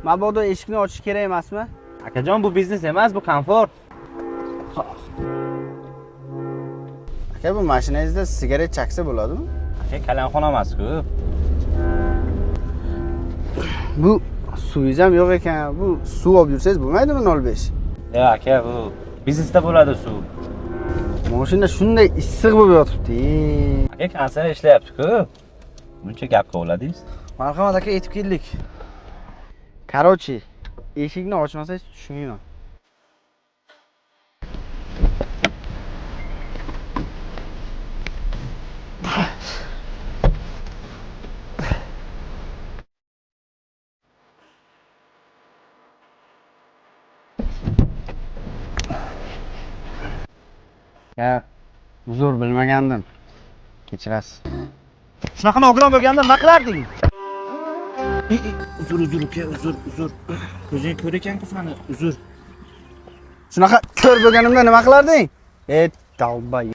Mabodo eshikni ochish kerak emasmi? Akajon, bu biznes emas, bu komfort. Aka, bu mashinangizda sigaret chaksa bo'ladimi? Aka, kalanxona emas-ku. Bu suvingiz ham yo'q ekan. Bu suv olib yursangiz bo'lmaydimi 05? Yo'q aka, bu biznesda bo'ladi suv. Mashina shunday issiq bo'lib yotibdi. Aka, kanslar ishlayapti-ku. Buncha gap qovladingiz. Marhamat aka, yetib keldik. Короче, eshikni ochmasangiz tushmayman. Ya, uzr bilmagandim. Kechirasiz. Shunaqa nogiron bo'lganda nima qilarding? Uzr uka, uzr. Ko'zing ko'r ekan-ku seni, uzr. Shunaqa ko'r bo'lganimda nima qilarding? Dalbay.